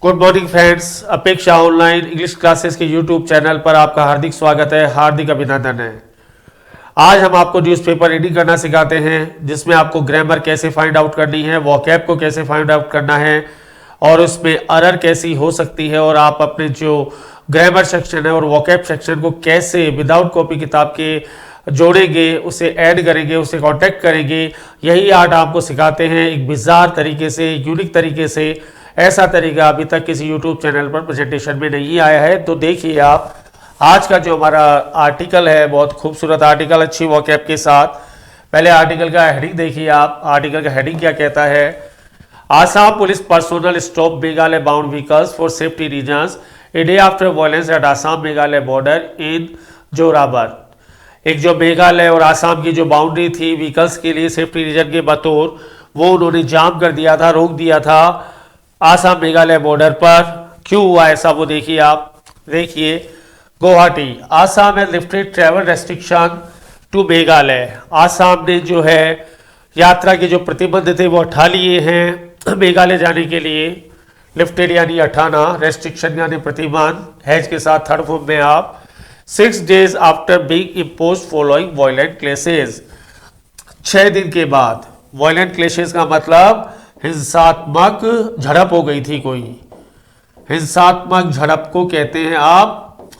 Good morning friends, अपेक्षा online English classes के YouTube channel पर आपका हार्दिक स्वागत है, हार्दिक अभिनंदन है। आज हम आपको न्यूज़पेपर रीडिंग करना सिखाते हैं, जिसमें आपको ग्रामर कैसे फाइंड आउट करनी है, वोकैब को कैसे फाइंड आउट करना है और उसमें एरर कैसी हो सकती है, और आप अपने जो ग्रामर सेक्शन है और वोकैब सेक्शन को कैसे विदाउट कॉपी किताब के जोड़ेंगे, उसे ऐड करेंगे, उसे कांटेक्ट करेंगे। यही आर्ट आपको सिखाते हैं एक बिजार तरीके से, यूनिक तरीके से। ऐसा तरीका अभी तक किसी यूट्यूब चैनल पर प्रेजेंटेशन में नहीं आया है। तो देखिए आप, आज का जो हमारा आर्टिकल है, बहुत खूबसूरत आर्टिकल, अच्छी वोकैब के साथ। पहले आर्टिकल का हेडिंग देखिए आप। आर्टिकल का हेडिंग क्या कहता है? Assam police personnel stop Meghalaya bound vehicles for safety reasons a day after violence at Assam Meghalaya border in Jorabat. एक जो मेघालय और आसाम की जो बाउंड्री थी व्हीकल्स के लिए सेफ्टी रीजन के बतौर, वो उन्होंने जाम कर दिया था, रोक दिया था आसाम मेघालय बॉर्डर पर। क्यों हुआ ऐसा वो देखिए आप। देखिए, Guwahati, Assam has lifted travel restriction to Meghalaya. Assam ने जो है यात्रा के जो प्रतिबंध थे वो हटा लिए हैं मेघालय जाने के लिए। लिफ्टेड यानी हटाना, रेस्ट्रिक्शन यानी प्रतिबंध, हैज के साथ थर्ड फॉर्म में आप। 6 days after being imposed following violent clashes. 6 दिन के बाद। वायलेंट क्लेशेस का मतलब हिंसात्मक झड़प हो गई थी कोई। हिंसात्मक झड़प को कहते हैं आप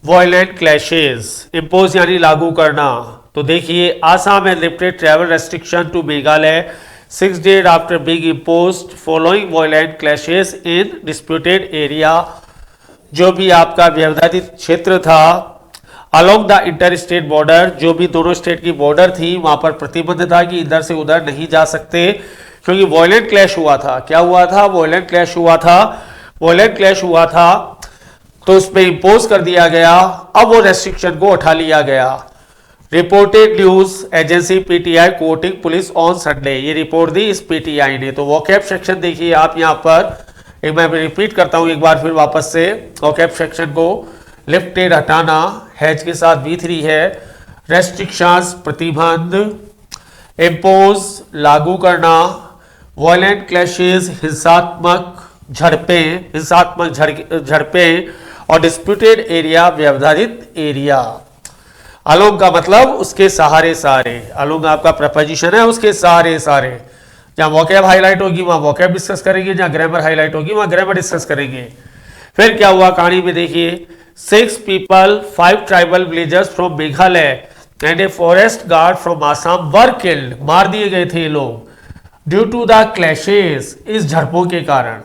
वायलेंट क्लैशेस। इम्पोज यानी लागू करना। तो देखिए, Assam has lifted travel restriction to Meghalaya 6 days after being imposed following violent clashes in disputed area. जो भी आपका व्यवधानित क्षेत्र था along the inter state border, जो भी दोनों स्टेट की बॉर्डर थी, वहां पर प्रतिबंध था कि इधर से उधर नहीं जा सकते, क्योंकि वॉयलेंट क्लैश हुआ था। क्या हुआ था? वॉयलेंट क्लैश हुआ था। वॉयलेंट क्लैश हुआ था तो उस पर इम्पोज कर दिया गया। अब वो रेस्ट्रिक्शन को उठा लिया गया। Reported news agency PTI coating police on Sunday. ये रिपोर्ट दी इस पीटीआई ने। तो वोकैब सेक्शन देखिए आप यहाँ पर, एक मैं रिपीट करता हूं एक बार फिर वापस से। वोकैब सेक्शन को लिफ्टेड हटाना, हैज के साथ V3 है। रेस्ट्रिक्शंस प्रतिबंध, इम्पोज लागू करना, वायलेंट क्लैशेस हिंसात्मक झड़पें और डिस्प्यूटेड एरिया व्यवधानित एरिया। अलोंग का मतलब उसके सहारे सारे। अलोंग आपका प्रपोजिशन है, उसके सहारे सारे। जहां वोकैब हाईलाइट होगी वहां वोकैब डिस्कस करेंगे, जहां ग्रामर हाईलाइट होगी वहां ग्रामर डिस्कस करेंगे। फिर क्या हुआ कहानी में देखिए। 6 people, 5 tribal villagers from Meghalaya and a forest guard from Assam were killed. मार दिए गए थे ये लोग ड्यू टू द क्लैशेस, इस झड़पों के कारण।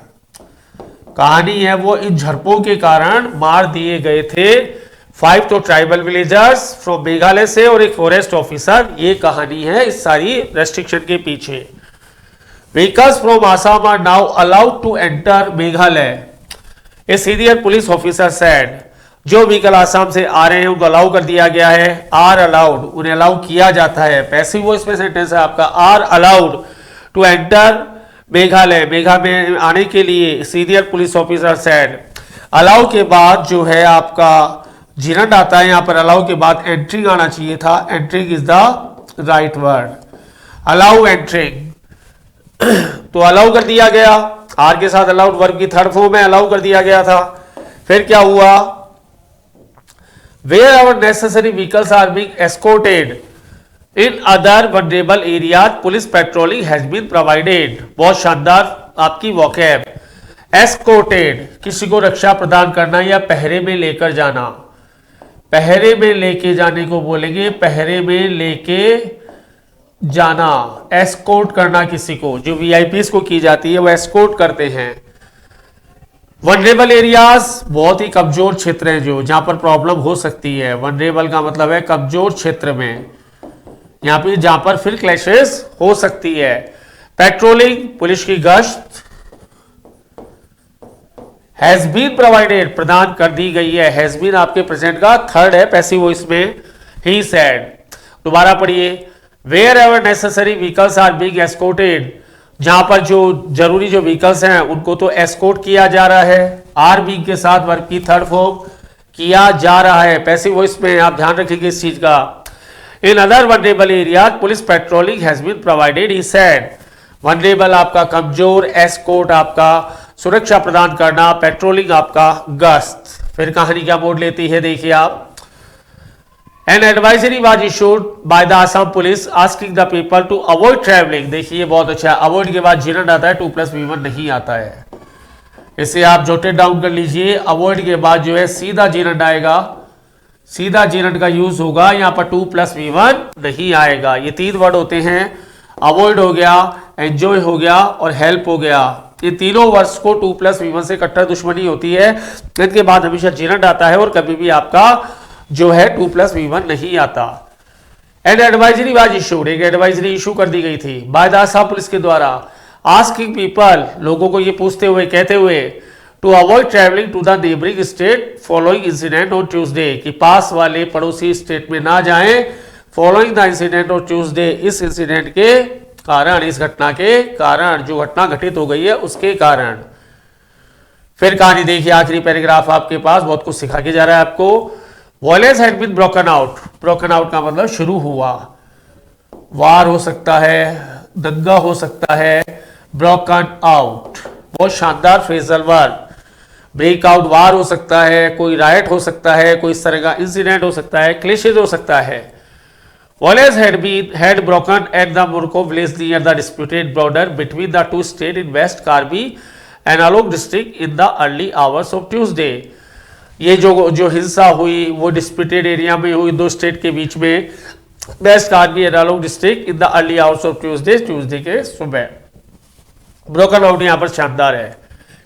कहानी है वो, इन झड़पों के कारण मार दिए गए थे 5 तो ट्राइबल विलेजर्स फ्रॉम मेघालय से और एक फॉरेस्ट ऑफिसर। ये कहानी है इस सारी रेस्ट्रिक्शन के पीछे। Vehicles from Assam are now allowed to enter Meghalaya. A senior police officer said, जो व्हीकल आसाम से आ रहे हैं उनको अलाउ कर दिया गया है। आर अलाउड, उन्हें अलाउ किया जाता है। पैसिव वॉइस में सेंटेंस है आपका। Are allowed to enter Meghalaya, Meghalaya में आने के लिए। Senior police officer said, allow के बाद जो है आपका जिरंड आता है, यहाँ पर अलाउ के बाद एंट्रिंग आना चाहिए था। Entering is the right word. Allow entering, तो अलाउ कर दिया गया। आर के साथ अलाउड वर्ब की थर्ड फॉर्म में अलाउ कर दिया गया था। फिर क्या हुआ? Where our necessary vehicles are being escorted in other vulnerable areas police patrolling has been provided. बहुत शानदार आपकी वोकैब। एस्कॉर्टेड, किसी को रक्षा प्रदान करना या पहरे में लेकर जाना। पहरे में लेके जाने को बोलेंगे, पहरे में लेके जाना, एस्कॉर्ट करना किसी को। जो वीआईपीस को की जाती है वो एस्कॉर्ट करते हैं। वनरेबल एरियाज, बहुत ही कमजोर क्षेत्र हैं जो, जहां पर प्रॉब्लम हो सकती है। वनरेबल का मतलब है कमजोर क्षेत्र में, यहां पे जहां पर फिर क्लैशेस हो सकती है। पेट्रोलिंग, पुलिस की गश्त। हैज बीन प्रोवाइडेड, प्रदान कर दी गई है। हैज बीन आपके प्रेजेंट का थर्ड है पैसिव वॉइस में। ही सेड, दोबारा पढ़िए। Wherever necessary vehicles are being escorted, जहां पर जो जरूरी जो व्हीकल्स हैं उनको तो एस्कॉर्ट किया जा रहा है। आर बीइंग के साथ वर्ब की थर्ड फॉर्म किया जा रहा है पैसिव वॉइस में। आप ध्यान रखेंगे इस चीज का। In other vulnerable areas police patrolling has been provided, he said. Vulnerable आपका कमजोर, एस्कॉर्ट आपका सुरक्षा प्रदान करना, पेट्रोलिंग आपका गश्त। फिर कहानी क्या मोड़ लेती है देखिए आप। An advisory was issued by the Assam police asking the people to avoid traveling। देखिए बहुत अच्छा है, अवॉइड के बाद जीरन आता है, 2+V1 नहीं आता है। इसे आप जोटेड डाउन कर लीजिए। अवॉइड के बाद जो है सीधा जीरन आएगा, सीधा जीरन का यूज होगा, यहाँ पर 2+V1 नहीं आएगा। ये 3 वर्ड होते हैं, अवॉइड हो गया, एंजॉय हो गया और हेल्प हो गया। ये तीनों वर्ड्स को 2+V1 से कट्टर दुश्मनी होती है। इनके बाद हमेशा जीरन आता है और कभी भी आपका जो है 2+V1 नहीं आता। एंड एडवाइजरी वाज इशूड, एक एडवाइजरी इशू कर दी गई थी बाय द असम पुलिस के द्वारा। आस्किंग पीपल, लोगों को ये पूछते हुए, कहते हुए, to avoid travelling to the neighbouring state following incident on Tuesday, कि पास वाले पड़ोसी स्टेट में ना जाएं following the incident on Tuesday, इस इंसिडेंट के कारण, इस घटना के कारण, जो घटना घटित हो गई है उसके कारण। फिर कहानी देखिए, आखिरी पैराग्राफ आपके पास बहुत कुछ सिखा के जा रहा है आपको। Violence had been broken out, broken out का मतलब शुरू हुआ। वार हो सकता है, दंगा हो सकता है, ब्रोकन आउट बहुत शानदार फ्रेजल वर्ड। ब्रेकआउट वार हो सकता है, कोई राइट हो सकता है, कोई इस तरह का इंसिडेंट हो सकता है, क्लेशेज हो सकता है। Wallace had broken at the Murko village near the disputed border between the two states in West Karbi and Alok district in the early hours of Tuesday। ये जो हिंसा हुई वो डिस्प्यूटेड एरिया में हुई, 2 स्टेट के बीच में, वेस्ट कार्बी एंड आलोक district in the early hours of Tuesday, Tuesday के सुबह। ब्रोकन आउट यहां पर शानदार है,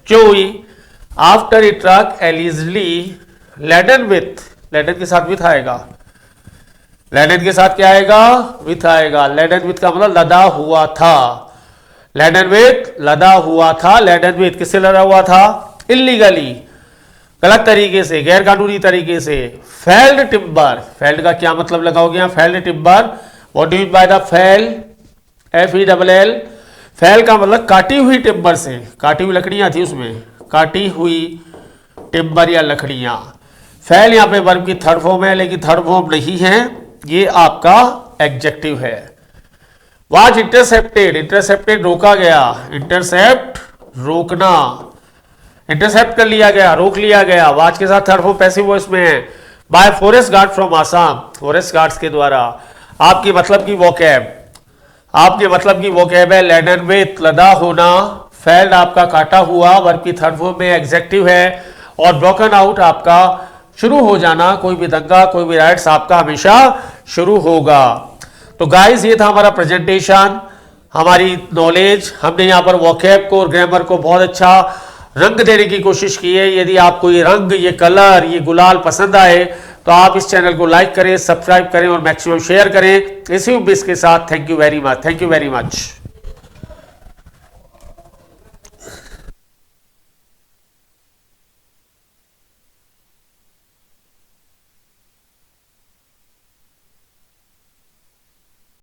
क्यों हुई? After a truck allegedly laden with, laden के साथ विथ आएगा, लेडन के साथ क्या आएगा? विथ आएगा। लेडन विथ का मतलब लदा हुआ था, लेडन विथ लदा हुआ था, लेडन विथ किससे लदा हुआ था? इलीगली, गलत तरीके से, गैर कानूनी तरीके से। फेल्ड टिम्बर, फेल्ड का क्या मतलब लगाओगे यहाँ? Failed timber, what do you mean by the fail? FELL, fail का मतलब काटी हुई टिम्बर से, काटी हुई लकड़ियां थी उसमें, काटी हुई टिम्बर या लकड़ियां। फेल यहाँ पे वर्ब की थर्ड फॉर्म है, लेकिन थर्ड फॉर्म नहीं है, ये आपका एडजेक्टिव है। वाज इंटरसेप्टेड, इंटरसेप्टेड रोका गया, इंटरसेप्ट रोकना, इंटरसेप्ट कर लिया गया, रोक लिया गया। वाच के साथ थर्ड फॉर्म पैसिव वॉइस में है। Bye forest guard from Assam, forest guards के द्वारा। आपकी मतलब की वोकैब, आपके मतलब की वोकैब है लेडन विथ लदा होना, फेल्ड आपका काटा हुआ, वर्ब की थर्ड फॉर्म में एग्जेक्टिव है, और ब्रोकन आउट आपका शुरू हो जाना, कोई भी दंगा, कोई भी राइट्स आपका हमेशा शुरू होगा। तो गाइस ये था हमारा प्रेजेंटेशन, हमारी नॉलेज। हमने यहाँ पर वोकैब को और ग्रामर को बहुत अच्छा रंग देने की कोशिश की है। यदि आपको ये रंग, ये कलर, ये गुलाल पसंद आए तो आप इस चैनल को लाइक करें, सब्सक्राइब करें और मैक्सिमम शेयर करें। इसी उम्मीद के साथ thank you very much, thank you very much.